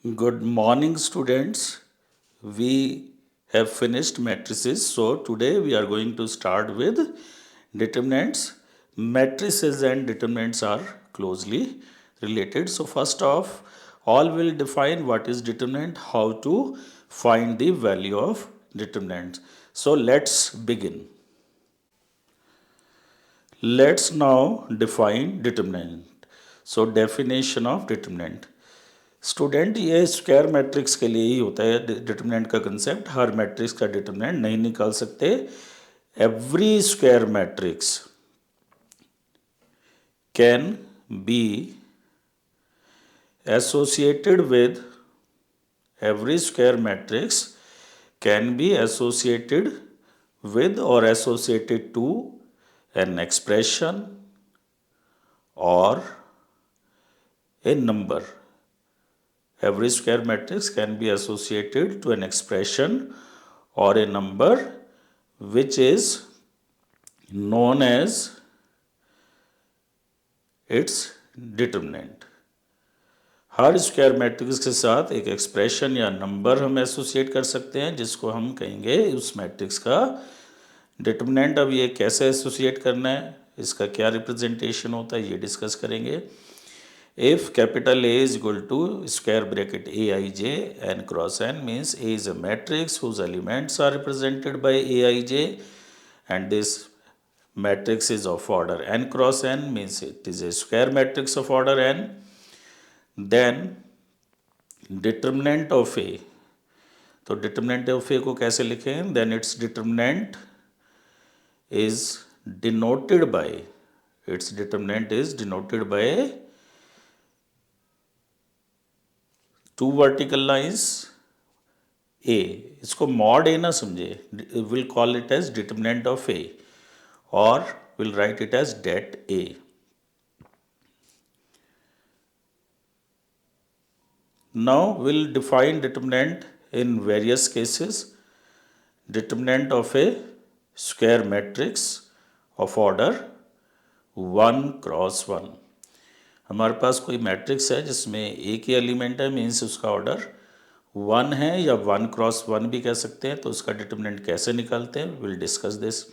Good morning, students. We have finished matrices. So, today we are going to start with determinants. Matrices and determinants are closely related. So, first off, all will define what is determinant, how to find the value of determinants. So, let's begin. Let's now define determinant. So, definition of determinant. Student ये square matrix के लिए ही होता है determinant का concept. हर matrix का determinant नहीं निकाल सकते. Every square matrix can be associated with every square matrix can be associated with or associated to an expression or a number. Every square matrix can be associated to an expression or a number which is known as its determinant. Her square matrix के साथ एक expression या number हम associate कर सकते हैं जिसको हम कहेंगे उस मैट्रिक्स का डिटरमिनेंट. अब ये कैसे एसोसिएट करना है, इसका क्या रिप्रेजेंटेशन होता है, ये डिस्कस करेंगे. If capital A is equal to square bracket Aij n cross n means A is a matrix whose elements are represented by Aij, and this matrix is of order n cross n means it is a square matrix of order n. Then determinant of A. तो determinant of A को कैसे लिखें? Then its determinant is denoted by two vertical lines A. इसको mod A ना समझे, will call it as determinant of A और will write it as det A. Now will define determinant in various cases. Determinant of a square matrix of order 1x1. हमारे पास कोई matrix है जिसमें एक ही एलिमेंट है, मीन्स उसका ऑर्डर 1 है, या 1x1 भी कह सकते हैं. तो उसका डिटरमिनेंट कैसे निकालते हैं, will discuss this.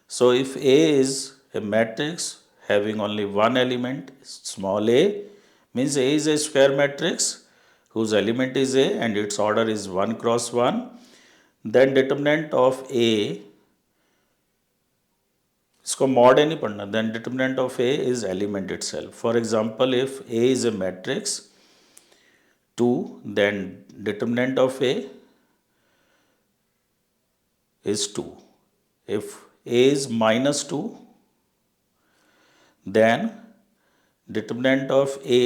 So if A is a matrix having only one element, small a means A is a square matrix whose element is A and its order is 1x1, then determinant of A, इसको mod A नहीं पढ़ना, then determinant of A is element itself. For example if A is a matrix 2, then determinant of A is 2. If A is -2, then determinant of A,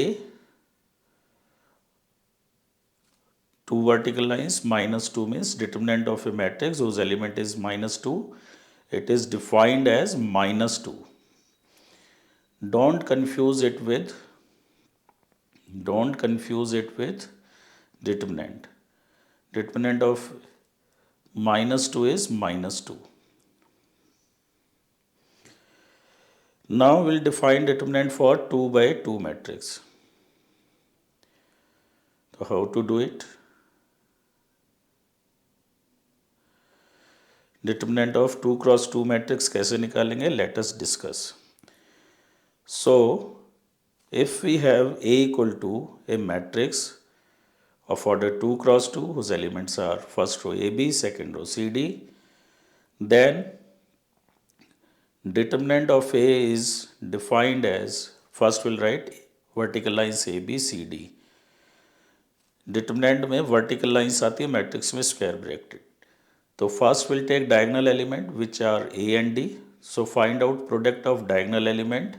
two vertical lines, -2 means determinant of a matrix whose element is -2. It is defined as -2. Don't confuse it with determinant. Determinant of -2 is -2. Now we'll define determinant for 2 by 2 matrix. So how to do it? Determinant of 2x2 matrix कैसे निकालेंगे, let us discuss. So if we have A equal to a matrix of order 2x2 whose elements are first row AB, second row CD, then determinant of A is defined as, first we'll write vertical lines AB CD. डिटरमिनेंट में vertical lines आती है, matrix में square bracket. तो first will take diagonal element which are A and D. So find out product of diagonal element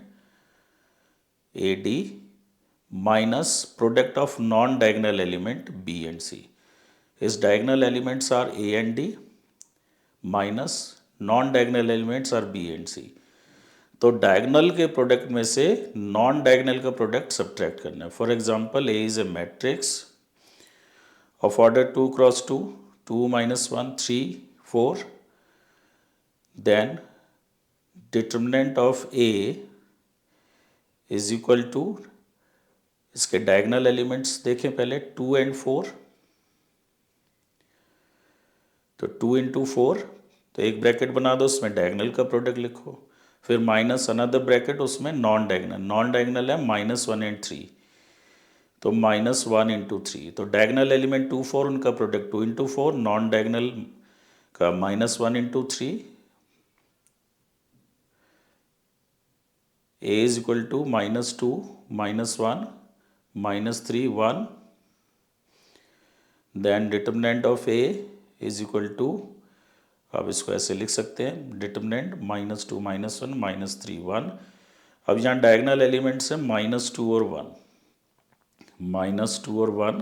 AD minus product of non-diagonal element B and C. His diagonal elements are A and D minus non-diagonal elements are B and C. तो diagonal के product में से non diagonal का product subtract करना है. For example A is a matrix of order 2x2, 2 - 1 3 4. Then determinant of A is equal to इसके diagonal elements देखें पहले 2 एंड 4, तो 2 इंटू 4, तो एक ब्रैकेट बना दो, उसमें डायगनल का प्रोडक्ट लिखो, फिर माइनस अनदर ब्रैकेट, उसमें नॉन डायगनल है -1 एंड 3, तो -1 इंटू 3, तो डायगनल एलिमेंट 2 4, उनका प्रोडक्ट 2 इंटू 4, नॉन डायगनल का -1 into 3, a is equal to -2 -1 -3 1, then determinant of a is equal to, अब इसको ऐसे लिख सकते हैं, डिटर्मिनेंट -2 -1 -3 1। अब यहाँ डायगनल एलिमेंट्स है -2 और 1, -2 और 1,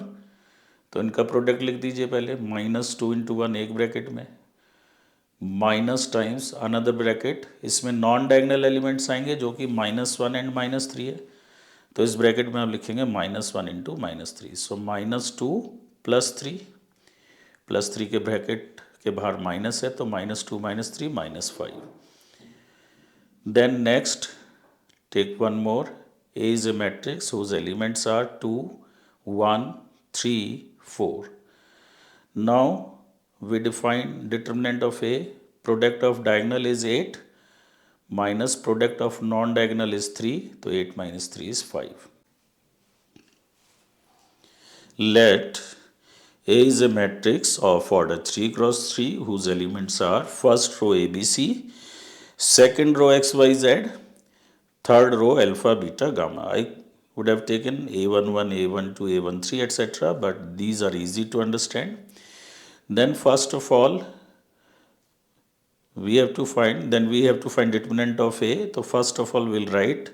तो इनका प्रोडक्ट लिख दीजिए पहले, -2 इंटू 1 एक ब्रैकेट में, माइनस टाइम्स अनदर ब्रैकेट, इसमें नॉन डायगनल एलिमेंट्स आएंगे जो कि -1 एंड -3 है, तो इस ब्रैकेट में आप लिखेंगे -1 इंटू -3, सो -2 + 3 के ब्रैकेट के बाहर माइनस है, तो -2 -3 -5। Then next take one more, A is a matrix whose elements are 2 1 3 4। Now we define determinant of A, product of diagonal is 8 minus product of non-diagonal is 3, तो 8 minus 3 is 5। Let A is a matrix of order 3 cross 3 whose elements are first row ABC, second row XYZ, third row alpha, beta, gamma. I would have taken A11, A12, A13, etc., but these are easy to understand. Then first of all, we have to find determinant of A. So first of all, we'll write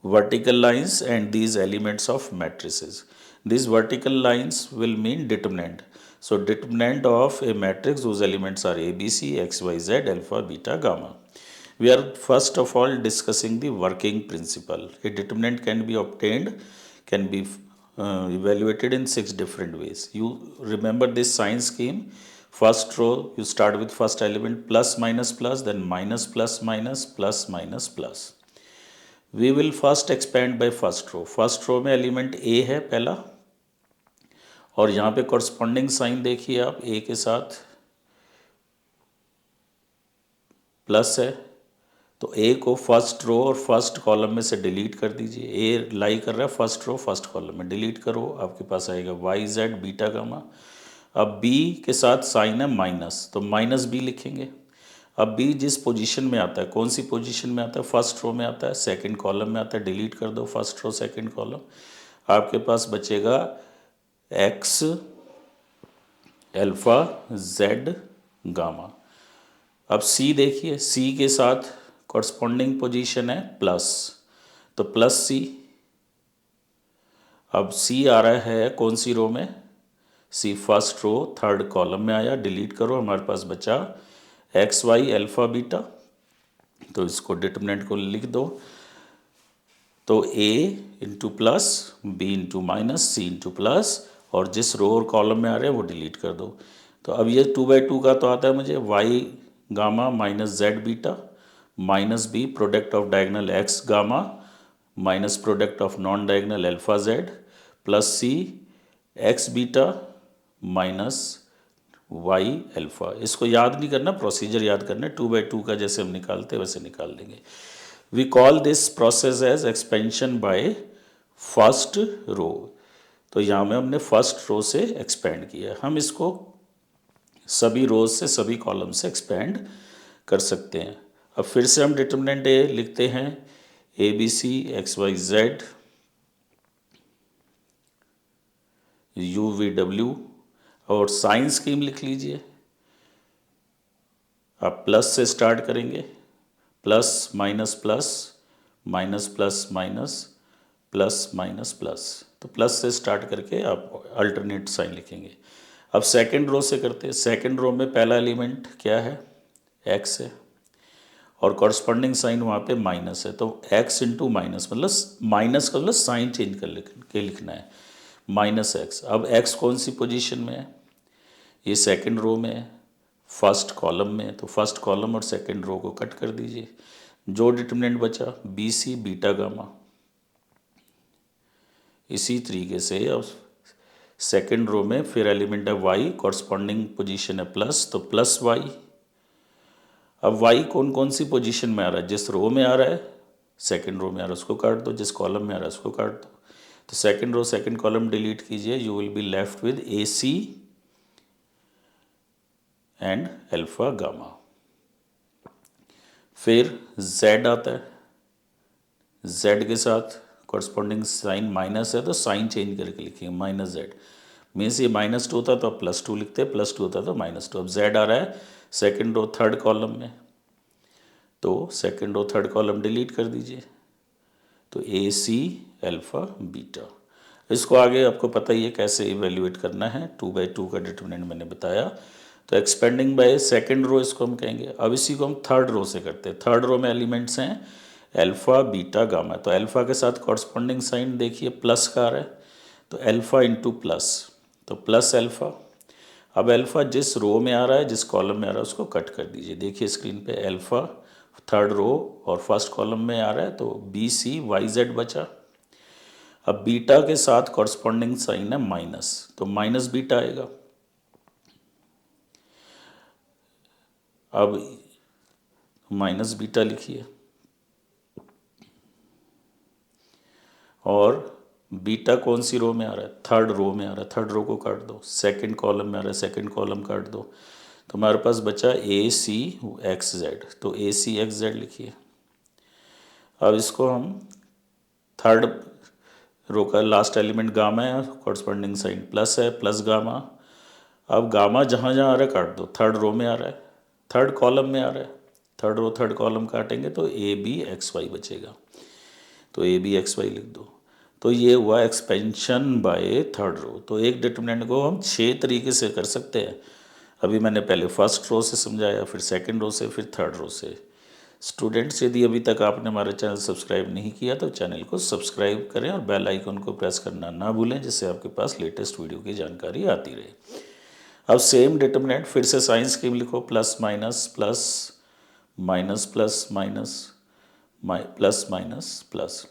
vertical lines and these elements of matrices. These vertical lines will mean determinant. So determinant of a matrix whose elements are A, B, C, X, Y, Z, alpha, beta, gamma. We are first of all discussing the working principle. A determinant can be obtained, can be evaluated in 6 different ways. You remember this sign scheme. First row, you start with first element plus minus plus, then minus plus minus plus minus plus. We will first expand by first row. First row में element A है पहला, और यहाँ पे corresponding sign देखिए आप, A के साथ प्लस है, तो ए को फर्स्ट रो और फर्स्ट कॉलम में से डिलीट कर दीजिए। ए लाई कर रहा है फर्स्ट रो फर्स्ट कॉलम में, डिलीट करो, आपके पास आएगा वाई जेड बीटा गामा। अब बी के साथ साइन है माइनस, तो माइनस बी लिखेंगे। अब बी जिस पोजीशन में आता है, कौन सी पोजीशन में आता है, फर्स्ट रो में आता है, सेकंड कॉलम में आता है, डिलीट कर दो फर्स्ट रो सेकंड कॉलम, आपके पास बचेगा एक्स अल्फा जेड गामा। अब सी देखिए, सी के साथ कॉरस्पॉन्डिंग पोजीशन है प्लस, तो प्लस सी। अब सी आ रहा है कौन सी रो में, सी फर्स्ट रो थर्ड कॉलम में आया, डिलीट करो, हमारे पास बचा एक्स वाई अल्फा बीटा, तो इसको डिटर्मिनेंट को लिख दो, तो A into plus, B into minus, C into plus, और जिस रो और कॉलम में आ रहे हैं वो डिलीट कर दो। तो अब ये 2/2 का तो आता है मुझे, y gamma minus z beta minus b product of diagonal x gamma minus product of non diagonal alpha z plus c x beta minus y alpha. इसको याद नहीं करना, प्रोसीजर याद करना है, 2/2 का जैसे हम निकालते हैं वैसे निकाल देंगे। We call this process as expansion by first row. तो यहाँ में हमने फर्स्ट रो से एक्सपेंड किया, हम इसको सभी रोज से सभी कॉलम से एक्सपेंड कर सकते हैं। अब फिर से हम डिटर्मिनेंट ए लिखते हैं, a b c x y z u v डब्ल्यू, और साइन स्कीम लिख लीजिए। आप प्लस से स्टार्ट करेंगे, plus minus plus minus plus minus plus minus plus, तो प्लस से स्टार्ट करके आप अल्टरनेट साइन लिखेंगे। अब सेकंड रो से करते हैं। सेकंड रो में पहला एलिमेंट क्या है, एक्स है, और कॉरस्पॉन्डिंग साइन वहाँ पे माइनस है, तो एक्स इंटू माइनस, मतलब माइनस का मतलब साइन चेंज के लिखना है, माइनस एक्स। अब एक्स कौन सी पोजीशन में है, ये सेकंड रो में है, फर्स्ट कॉलम में, तो फर्स्ट कॉलम और सेकंड रो को कट कर दीजिए। जो डिटर्मिनेंट बचा बी सी बीटा गामा, इसी तरीके से अब सेकेंड रो में फिर एलिमेंट है वाई, कॉरस्पॉन्डिंग पोजीशन है प्लस, तो प्लस वाई। अब वाई कौन कौन सी पोजीशन में आ रहा है, जिस रो में आ रहा है सेकेंड रो में आ रहा है उसको काट दो, जिस कॉलम में आ रहा है उसको काट दो। तो second row second column delete कीजिए, you will be left with A C and alpha gamma. फिर z आता है, z के साथ कॉरस्पॉन्डिंग साइन माइनस है तो साइन चेंज करके लिखेंगे माइनस जेड। मीन्स ये -2 होता तो आप +2 लिखते, +2 होता तो -2। अब z आ रहा है सेकेंड रो थर्ड कॉलम में, तो second row third column delete कर दीजिए, तो ए सी अल्फा बीटा। इसको आगे आपको पता ही है कैसे इवेल्युएट करना है, 2/2 का डिटरमिनेंट मैंने बताया। तो एक्सपेंडिंग बाय सेकेंड रो इसको हम कहेंगे। अब इसी को हम थर्ड रो से करते हैं। थर्ड रो में एलिमेंट्स हैं अल्फा बीटा गामा, तो अल्फा के साथ कॉरस्पॉन्डिंग साइन देखिए प्लस का आ रहा है, तो अल्फा इंटू प्लस, तो प्लस अल्फा। अब अल्फा जिस रो में आ रहा है जिस कॉलम में आ रहा है उसको कट कर दीजिए, देखिए स्क्रीन पे अल्फा थर्ड रो और फर्स्ट कॉलम में आ रहा है तो बी सी वाई जेड बचा। अब बीटा के साथ कॉरस्पॉन्डिंग साइन है माइनस, तो माइनस बीटा आएगा। अब माइनस बीटा लिखिए, और बीटा कौन सी रो में आ रहा है, थर्ड रो में आ रहा है, थर्ड रो को काट दो। सेकंड कॉलम में आ रहा है, सेकंड कॉलम काट दो, तो हमारे पास बचा ए सी एक्स जेड, तो ए सी एक्स जेड लिखिए। अब इसको हम थर्ड रो का लास्ट एलिमेंट गामा है, कॉरस्पॉन्डिंग साइन प्लस है, प्लस गामा। अब गामा जहाँ जहाँ आ रहा है काट दो, थर्ड रो में आ रहा है, थर्ड कॉलम में आ रहा है, थर्ड रो थर्ड कॉलम काटेंगे तो ए बी एक्स वाई बचेगा, तो ए बी एक्स वाई लिख दो। तो ये हुआ एक्सपेंशन बाय थर्ड रो। तो एक डिटरमिनेंट को हम 6 तरीके से कर सकते हैं। अभी मैंने पहले फर्स्ट रो से समझाया, फिर सेकंड रो से, फिर थर्ड रो से। स्टूडेंट्स यदि अभी तक आपने हमारा चैनल सब्सक्राइब नहीं किया तो चैनल को सब्सक्राइब करें और बेल आइकन को प्रेस करना ना भूलें, जिससे आपके पास लेटेस्ट वीडियो की जानकारी आती रहे। अब सेम डिटरमिनेंट फिर से साइन स्कीम लिखो, plus minus plus minus plus minus plus minus plus.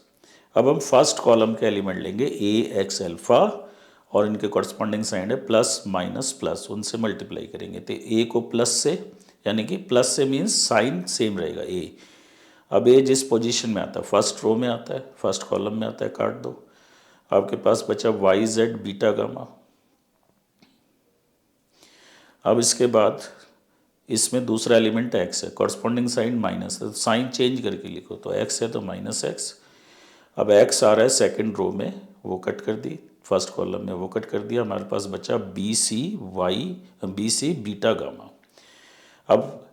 अब हम फर्स्ट कॉलम के एलिमेंट लेंगे ए एक्स अल्फा, और इनके कॉरस्पॉन्डिंग साइन है प्लस माइनस प्लस, उनसे मल्टीप्लाई करेंगे तो ए को प्लस से, यानी कि प्लस से मीन्स साइन सेम रहेगा ए। अब ए जिस पोजीशन में आता है फर्स्ट रो में आता है, फर्स्ट कॉलम में आता है, काट दो। आपके पास बचा वाई जेड बीटा गामा। अब इसके बाद इसमें दूसरा एलिमेंट एक्स है, कॉरस्पॉन्डिंग साइन माइनस है, तो साइन चेंज करके लिखो, तो एक्स है तो माइनस एक्स। अब एक्स आ रहा है सेकेंड रो में, वो कट कर दी, फर्स्ट कॉलम में वो कट कर दिया, हमारे पास बचा बी सी y b c beta gamma. अब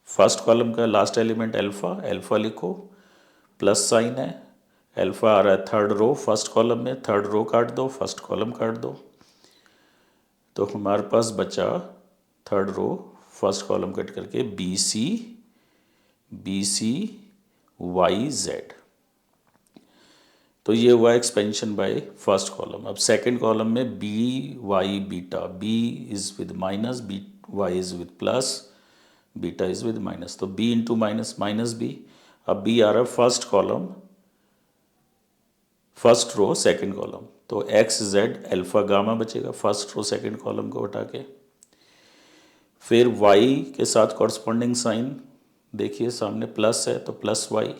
फर्स्ट कॉलम का लास्ट एलिमेंट अल्फा, अल्फा लिखो, प्लस साइन है, अल्फा आ रहा है थर्ड रो फर्स्ट कॉलम में, थर्ड रो काट दो, फर्स्ट कॉलम काट दो, तो हमारे पास बचा third row first column cut करके बी सी वाई जेड। तो ये हुआ एक्सपेंशन बाय फर्स्ट कॉलम। अब सेकंड कॉलम में B Y beta, B is with minus, B Y is with plus, beta is with minus, तो B into minus minus B. अब B आ रहा है first column first row second column, तो X Z alpha gamma बचेगा first row second column को हटा के। फिर वाई के साथ कॉरस्पॉन्डिंग साइन देखिए सामने प्लस है तो प्लस वाई।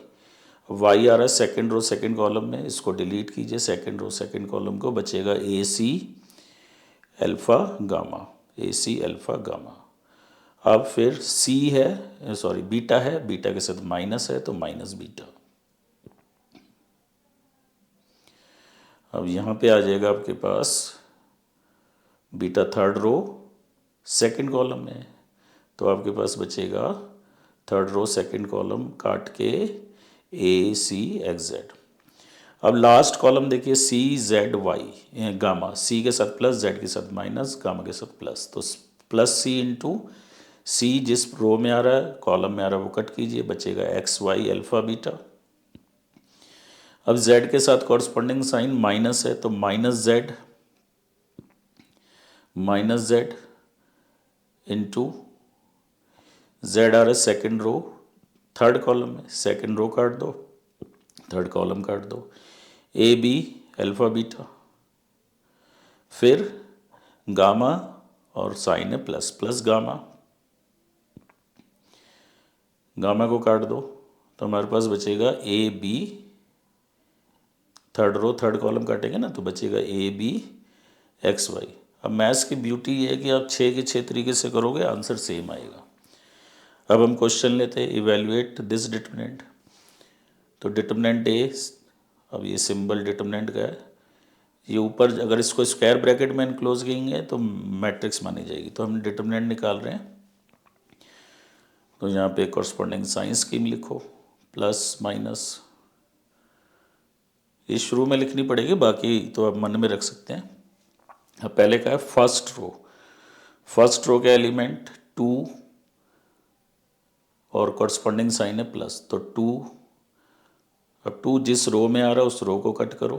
वाई आ रहा है सेकंड रो सेकंड कॉलम में, इसको डिलीट कीजिए, सेकंड रो सेकंड कॉलम को बचेगा ए सी अल्फा गामा, ए सी अल्फा गामा। अब फिर सी है, सॉरी बीटा है, बीटा के साथ माइनस है तो माइनस बीटा। अब यहाँ पे आ जाएगा आपके पास beta third row second column में, तो आपके पास बचेगा थर्ड रो सेकंड कॉलम काट के ए सी एक्स जेड। अब लास्ट कॉलम देखिए सी जेड वाई गामा, सी के साथ प्लस, जेड के साथ माइनस, गामा के साथ प्लस, तो प्लस सी इंटू सी जिस रो में आ रहा है कॉलम में आ रहा है वो कट कीजिए, बचेगा एक्स वाई अल्फा बीटा। अब z के साथ कॉरस्पॉन्डिंग साइन माइनस है तो माइनस जेड इंटू जेड आ रहा है सेकेंड रो थर्ड कॉलम में, सेकेंड रो काट दो, थर्ड कॉलम काट दो, ए बी अल्फ़ा बीटा, फिर गामा और साइन है प्लस, प्लस गामा, गामा को काट दो तो हमारे पास बचेगा a b, third row third column काटेंगे ना तो बचेगा ए बी एक्स वाई। अब मैथ्स की ब्यूटी ये है कि आप 6 के 6 तरीके से करोगे आंसर सेम आएगा। अब हम क्वेश्चन लेते हैं, इवेल्युएट दिस डिटर्मिनेंट। तो डिटर्मिनेंट ए, अब ये सिंबल डिटर्मिनेंट का है, ये ऊपर अगर इसको स्क्वायर ब्रैकेट में इनक्लोज करेंगे तो मैट्रिक्स मानी जाएगी। तो हम डिटर्मिनेंट निकाल रहे हैं, तो यहाँ पे कॉरस्पॉन्डिंग साइन स्कीम लिखो, प्लस माइनस, ये शुरू में लिखनी पड़ेगी, बाकी तो आप मन में रख सकते हैं। अब पहले का है फर्स्ट रो, फर्स्ट रो के एलिमेंट 2 और कॉरस्पॉन्डिंग साइन है प्लस, तो 2, अब 2 जिस रो में आ रहा है उस रो को कट करो,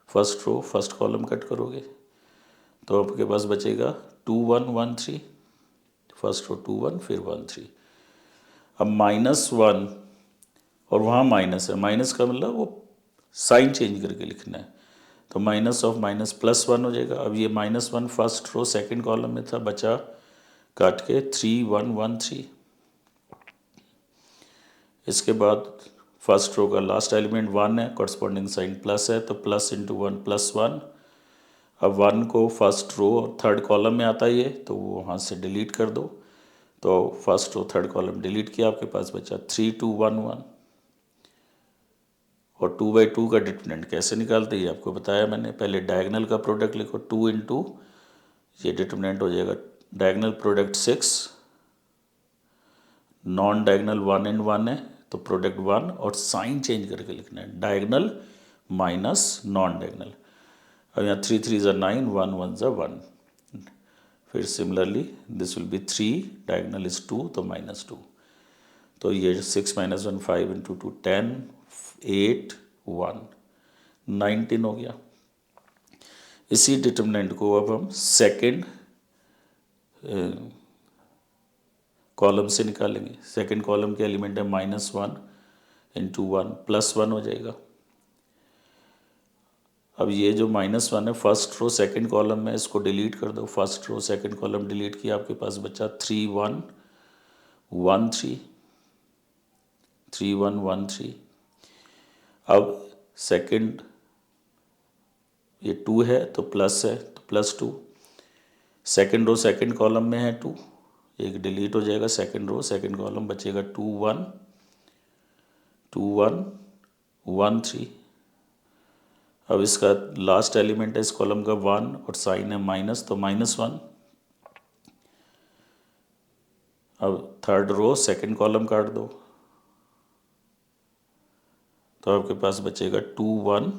first row first column cut करोगे तो आपके पास बचेगा 2 1 1 3, फर्स्ट रो 2 1 फिर 1 3। अब -1 और वहाँ माइनस है, माइनस का मतलब वो साइन चेंज करके लिखना है, तो माइनस ऑफ माइनस +1 हो जाएगा। अब ये -1 फर्स्ट रो सेकंड कॉलम में था, बचा काट के 3 1 1 3। इसके बाद फर्स्ट रो का लास्ट एलिमेंट 1 है, कॉरस्पॉन्डिंग साइन प्लस है, तो प्लस इंटू 1 +1। अब 1 को फर्स्ट रो और थर्ड कॉलम में आता है ये, तो वो वहाँ से डिलीट कर दो, तो first row third column delete किया, आपके पास बचा 3 2 1 1। और 2/2 का डिटर्मिनेंट कैसे निकालते हैं ये आपको बताया मैंने। पहले डायगनल का प्रोडक्ट लिखो, 2 इंटू ये डिटर्मिनेंट हो जाएगा diagonal product 6, non diagonal 1 and 1 है तो प्रोडक्ट 1, और साइन चेंज करके लिखना है डायगनल माइनस नॉन डायगनल। अब यहाँ 3 3 ज़ा 9, 1 1 ज़ा 1, फिर similarly this will be 3, diagonal is 2 तो -2, तो ये 6 - 1 5 इंटू 2 10, 8 1 19 हो गया। इसी डिटर्मिनेंट को अब हम सेकंड कॉलम से निकालेंगे। सेकंड कॉलम के एलिमेंट है -1 इंटू 1 +1 हो जाएगा। अब ये जो -1 है फर्स्ट रो सेकंड कॉलम में, इसको डिलीट कर दो, first row second column delete किया, आपके पास बचा 3 1 1 3, 3 1 1 3। अब सेकंड ये 2 है तो प्लस है तो +2, सेकंड रो सेकंड कॉलम में है 2, एक डिलीट हो जाएगा, सेकंड रो सेकंड कॉलम बचेगा 2 1 2 1 1 3। अब इसका लास्ट एलिमेंट है इस कॉलम का 1 और साइन है माइनस, तो -1। अब थर्ड रो सेकंड कॉलम काट दो तो आपके पास बचेगा 2 1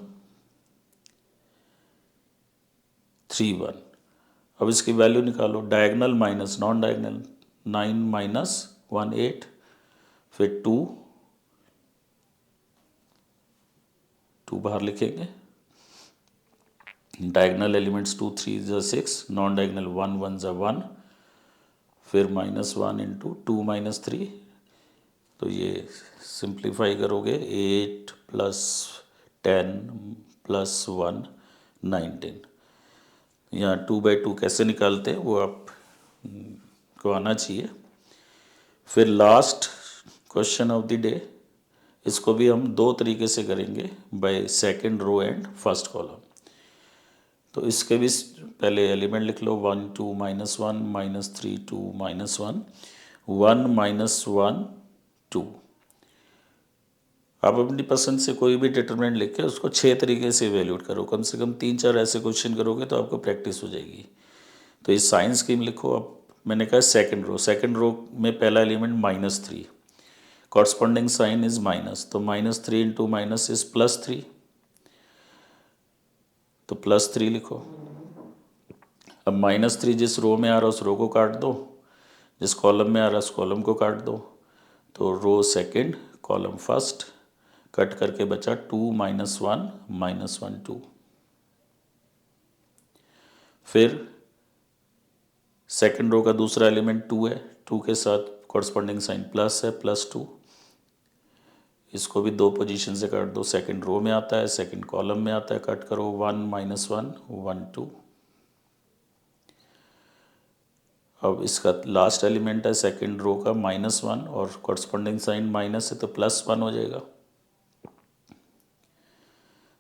3 1। अब इसकी वैल्यू निकालो, डायगनल माइनस नॉन डायगनल, 9 - 1 8, फिर 2 बाहर लिखेंगे, डायगनल एलिमेंट्स 2 3 ज़ा 6, नॉन डायगनल 1 1 ज़ा 1, फिर -1 इंटू 2 - 3, तो ये सिंप्लीफाई करोगे 8 + 10 + 1 19। यहाँ 2/2 कैसे निकालते हैं वो आप को आना चाहिए। फिर last question of the day, इसको भी हम 2 तरीके से करेंगे, by second row and first column. तो इसके भी पहले एलिमेंट लिख लो, 1 2 -1 -3 2 -1 1 -1 2। आप अपनी पसंद से कोई भी डिटरमिनेंट लिख के उसको 6 तरीके से इवेल्यूट करो, कम से कम 3 4 ऐसे क्वेश्चन करोगे तो आपको प्रैक्टिस हो जाएगी। तो ये साइन स्कीम लिखो। अब मैंने कहा सेकंड रो में पहला element -3, corresponding sign is minus, तो -3 इंटू माइनस इज +3, तो +3 लिखो। अब -3 जिस रो में आ रहा है उस रो को काट दो, जिस कॉलम में आ रहा है उस कॉलम को काट दो, तो row second column first, cut करके बचा 2 -1 -1 2। फिर सेकंड रो का दूसरा एलिमेंट 2 है, 2 के साथ कॉरस्पॉन्डिंग साइन प्लस है, +2। इसको भी 2 पोजीशन से काट दो, सेकंड रो में आता है, सेकंड कॉलम में आता है, कट करो 1 -1 1 2। अब इसका लास्ट एलिमेंट है सेकंड रो का -1 और कॉरस्पॉन्डिंग साइन माइनस है तो +1 हो जाएगा,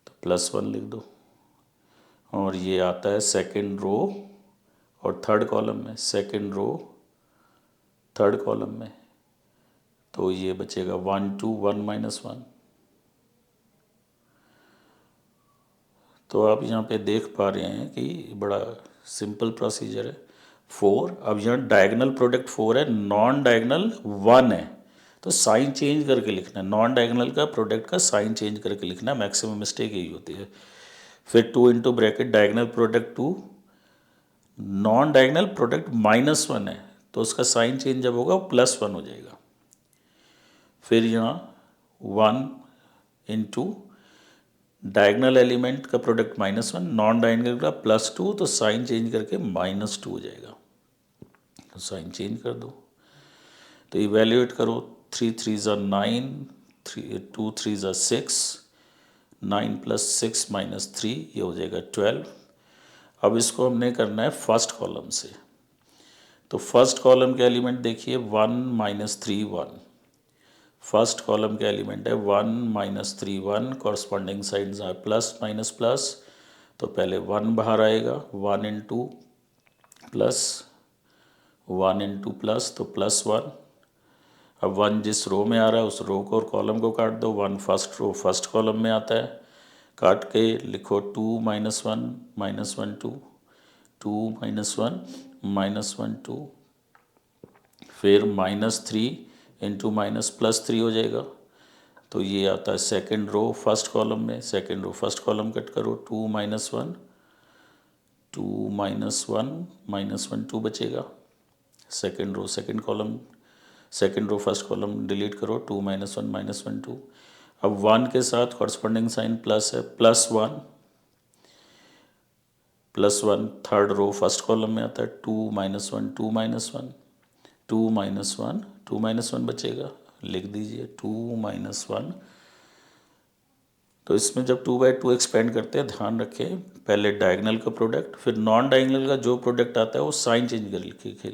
तो +1 लिख दो। और ये आता है सेकंड रो और थर्ड कॉलम में, सेकंड रो थर्ड कॉलम में, तो ये बचेगा 1 2 1 -1। तो आप यहाँ पे देख पा रहे हैं कि बड़ा सिंपल प्रोसीजर है। 4, अब यहाँ डायगोनल प्रोडक्ट 4 है, नॉन डायगोनल 1 है, तो साइन चेंज करके लिखना है। नॉन डायगोनल का प्रोडक्ट का साइन चेंज करके लिखना है, मैक्सिमम मिस्टेक यही होती है। फिर 2 into bracket diagonal product 2, non diagonal product -1 है, तो उसका साइन चेंज जब होगा वो +1 हो जाएगा। फिर यहाँ 1 इंटू डायगोनल एलिमेंट का प्रोडक्ट -1, नॉन डायगोनल का +2, तो साइन चेंज करके -2 हो जाएगा, तो साइन चेंज कर दो। तो इवेल्यूएट करो, 3 3 ज़ा 9, 2 3 ज़ा 6, 9 + 6 - 3, ये हो जाएगा 12। अब इसको हमने करना है फर्स्ट कॉलम से, तो फर्स्ट कॉलम के एलिमेंट देखिए 1 - 3 1, फर्स्ट कॉलम के एलिमेंट है 1 - 3 1, कॉरस्पॉन्डिंग साइड्स are +, तो पहले 1 बाहर आएगा, 1 इंटू प्लस 1 इंटू प्लस, तो +1। अब 1 जिस रो में आ रहा है उस रो को और कॉलम को काट दो, 1 फर्स्ट रो फर्स्ट कॉलम में आता है, काट के लिखो 2 - 1 -1 2, 2 - 1 -1 2, फिर -3 इंटू +3 हो जाएगा, तो ये आता है सेकंड रो फर्स्ट कॉलम में, second row first column cut करो, 2 - 1 2 -1 -1 2 बचेगा, second row second column, second row first column delete करो, 2 - 1 -1 2। अब 1 के साथ कॉरस्पॉन्डिंग साइन प्लस है, +1 +1 थर्ड रो फर्स्ट कॉलम में आता है, 2 - 1 2 - 1 2 - 1 2 - 1 बचेगा, लिख दीजिए 2 - 1। तो इसमें जब 2/2 एक्सपेंड करते हैं ध्यान रखें, पहले डायगोनल का प्रोडक्ट, फिर नॉन डायगोनल का जो प्रोडक्ट आता है वो साइन चेंज कर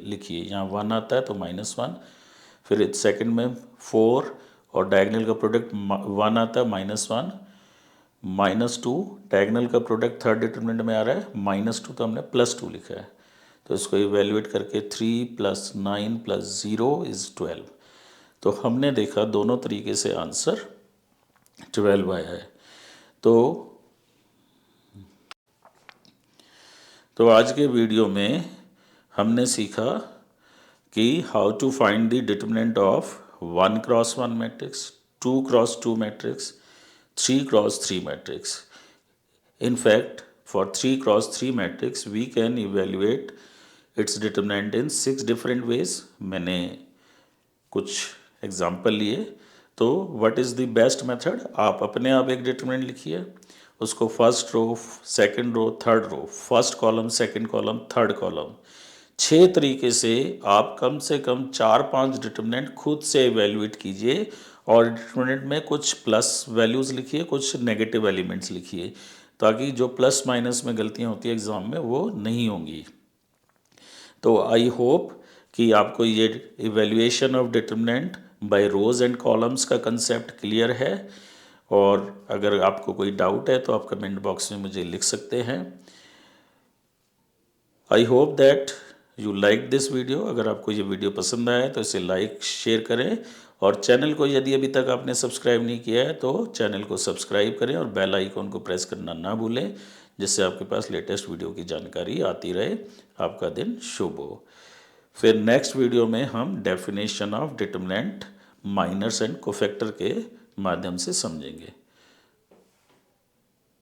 लिखिए। यहाँ 1 आता है तो -1, फिर सेकंड में 4 और डायगोनल का प्रोडक्ट 1 आता है -1 -2, डायगोनल का प्रोडक्ट थर्ड डिटरमिनेंट में आ रहा है -2, तो हमने +2 लिखा है। तो इसको इवेल्युएट करके 3 + 9 + 0 = 12। तो हमने देखा दोनों तरीके से आंसर 12 आया है। तो आज के वीडियो में हमने सीखा कि how to find the determinant of 1 × 1 matrix, 2 × 2 matrix, 3 × 3 matrix. In fact, for 3 × 3 matrix, we can evaluate its determinant in 6 different ways. मैंने कुछ एग्जाम्पल लिए। तो what is the best method? आप अपने आप एक डिटरमिनेंट लिखिए, उसको first row second row third row, first column second column third column, 6 तरीके से आप कम से कम 4-5 डिटरमिनेंट खुद से इवेल्युएट कीजिए और डिटरमिनेंट में कुछ प्लस वैल्यूज़ लिखिए, कुछ नेगेटिव एलिमेंट्स लिखिए, ताकि जो प्लस माइनस में गलतियाँ होती है एग्ज़ाम में वो नहीं होंगी। तो आई होप कि आपको ये evaluation of determinant by rows and columns का कंसेप्ट क्लियर है, और अगर आपको कोई डाउट है तो आप कमेंट बॉक्स में मुझे लिख सकते हैं। I hope that you like this video. अगर आपको ये वीडियो पसंद आया तो इसे लाइक शेयर करें, और चैनल को यदि अभी तक आपने सब्सक्राइब नहीं किया है तो चैनल को सब्सक्राइब करें और बेल आइकॉन को प्रेस करना ना भूलें, जिससे आपके पास लेटेस्ट वीडियो की जानकारी आती रहे। आपका दिन शुभ हो। फिर नेक्स्ट वीडियो में हम definition of determinant, minors and cofactor के माध्यम से समझेंगे।